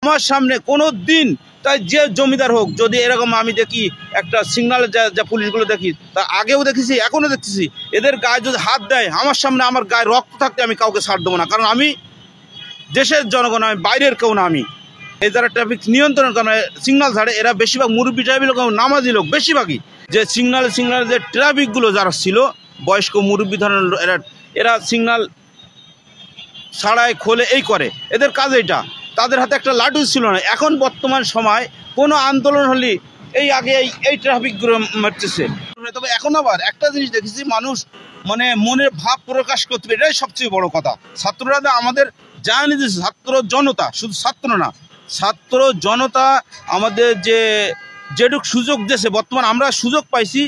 আমার সামনে কোনো দিন তাই যে জমিদার হোক যদি এরকম আমি দেখি একটা সিগনালে যা পুলিশগুলো দেখি তা আগেও দেখেছি এখনও দেখতেছি এদের গায়ে যদি হাত দেয় আমার সামনে আমার গায়ে রক্ত থাকতে আমি কাউকে ছাড় দেবো না, কারণ আমি দেশের জনগণ, আমি বাইরের কেউ না। আমি এই যারা ট্রাফিক নিয়ন্ত্রণ করে সিগনাল ছাড়ে এরা বেশিরভাগ মুরব্বী টাইপের লোক, নামাজি লোক বেশিরভাগই। যে সিগনালে যে ট্রাফিকগুলো যারা ছিল বয়স্ক মুরব্বী ধরনের এরা সিগনাল ছাড়ায় খোলে এই করে, এদের কাজ এইটা। তাদের হাতে একটা লাঠি ছিল না। এখন বর্তমান সময় কোনো আন্দোলন হলে এই আগে এই ট্রাফিকগুলো মারতেছে। তবে এখন আবার একটা জিনিস দেখেছি, মানুষ মানে মনের ভাব প্রকাশ করতে হবে, এটাই সবচেয়ে বড় কথা। ছাত্ররা আমাদের জানি যে ছাত্র জনতা, শুধু ছাত্র না, ছাত্র জনতা আমাদের যেটুক সুযোগ দিয়েছে বর্তমান আমরা সুযোগ পাইছি,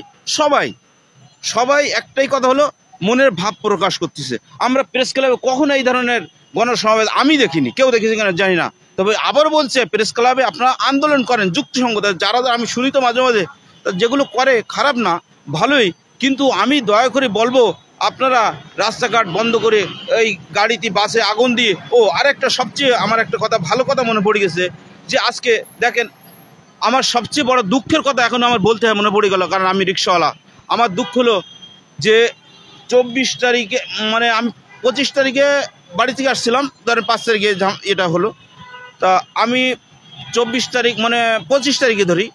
সবাই একটাই কথা হলো মনের ভাব প্রকাশ করতেছে। আমরা প্রেস ক্লাবে কখনো এই ধরনের গণসমাবেশ আমি দেখিনি, কেউ দেখেছি কিনা জানি না। তবে আবার বলছে প্রেস ক্লাবে আপনারা আন্দোলন করেন যুক্তিসঙ্গত, যারা আমি শুনি তো মাঝে মাঝে যেগুলো করে খারাপ না ভালোই, কিন্তু আমি দয়া করে বলবো আপনারা রাস্তাঘাট বন্ধ করে এই গাড়িতে বাসে আগুন দিয়ে। আরেকটা সবচেয়ে আমার একটা কথা ভালো কথা মনে পড়ে গেছে, যে আজকে দেখেন আমার সবচেয়ে বড় দুঃখের কথা এখন আমার বলতে হয়, মনে পড়ে গেল, কারণ আমি রিক্সাওয়ালা। আমার দুঃখ হলো যে 24 তারিখে মানে আমি 25 তারিখে বাড়ি থেকে আসছিলাম, ধরেন 5 তারিখে এটা হলো, তা আমি 24 তারিখ মানে 25 তারিখে ধরি,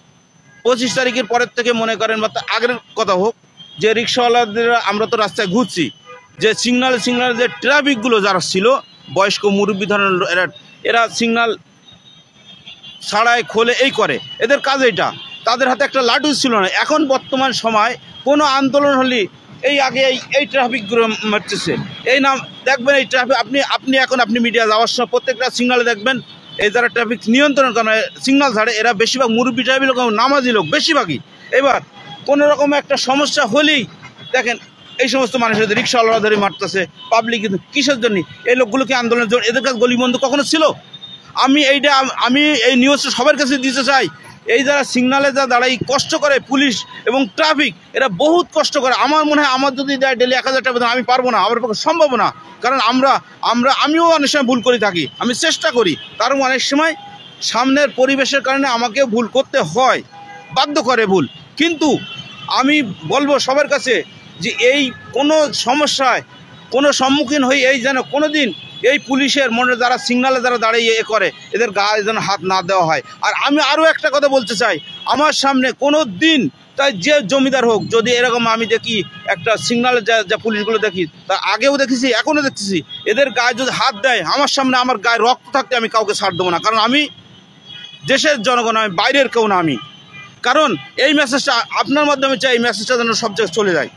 25 তারিখের পরের থেকে মনে করেন বা আগের কথা হোক, যে রিক্সাওয়ালাদের আমরা তো রাস্তায় ঘুরছি, যে সিগনালে যে ট্রাফিকগুলো যারা ছিল বয়স্ক মুরব্বী ধরনের এরা সিগনাল ছাড়ায় খোলে এই করে, এদের কাজ এইটা। তাদের হাতে একটা লাঠি ছিল না। এখন বর্তমান সময় কোনো আন্দোলন হলে এই আগে এই ট্রাফিকগুলো মারতেছে। এই নাম দেখবেন এই ট্রাফিক আপনি এখন মিডিয়া যাওয়ার সময় প্রত্যেকটা সিগনালে দেখবেন এই যারা ট্রাফিক নিয়ন্ত্রণ করে সিগনাল ছাড়ে এরা বেশিরভাগ মুরব্বী টাইপের লোক, নামাজি লোক বেশিরভাগই। এবার কোনো রকম একটা সমস্যা হলেই দেখেন এই সমস্ত মানুষের রিক্সাওয়ালারা ধরে মারতেছে, পাবলিক কিসের জন্য? এই লোকগুলোকে আন্দোলনের জন্য এদের কাছে গলিবন্ধ কখনো ছিল? আমি এই নিউজটা সবার কাছে দিতে চাই। এই যারা সিগনালে দাঁড়াই কষ্ট করে পুলিশ এবং ট্রাফিক, এরা বহুত কষ্ট করে। আমার মনে হয় আমার যদি দেয় ডেলি 1000 টাকা আমি পারবো না, আমার পক্ষে সম্ভব না। কারণ আমিও অনেক সময় ভুল করে থাকি, আমি চেষ্টা করি, তারও অনেক সময় সামনের পরিবেশের কারণে আমাকেও ভুল করতে হয়, বাধ্য করে ভুল। কিন্তু আমি বলবো সবার কাছে যে এই কোনো সমস্যায় কোনো সম্মুখীন হই এই যেন কোনো দিন এই পুলিশের মনে যারা সিগনালে দাঁড়িয়ে করে এদের গায়ে যেন হাত না দেওয়া হয়। আর আমি আরও একটা কথা বলতে চাই, আমার সামনে কোনো দিন তাই যে জমিদার হোক যদি এরকম আমি দেখি একটা সিগনালে যা পুলিশগুলো দেখি তা আগেও দেখেছি এখনও দেখতেছি এদের গায়ে যদি হাত দেয় আমার সামনে আমার গায়ে রক্ত থাকতে আমি কাউকে ছাড় দেবো না, কারণ আমি দেশের জনগণ, আমি বাইরের কেউ না। আমি কারণ এই মেসেজটা আপনার মাধ্যমে চাই, এই মেসেজটা যেন সব জায়গায় চলে যায়।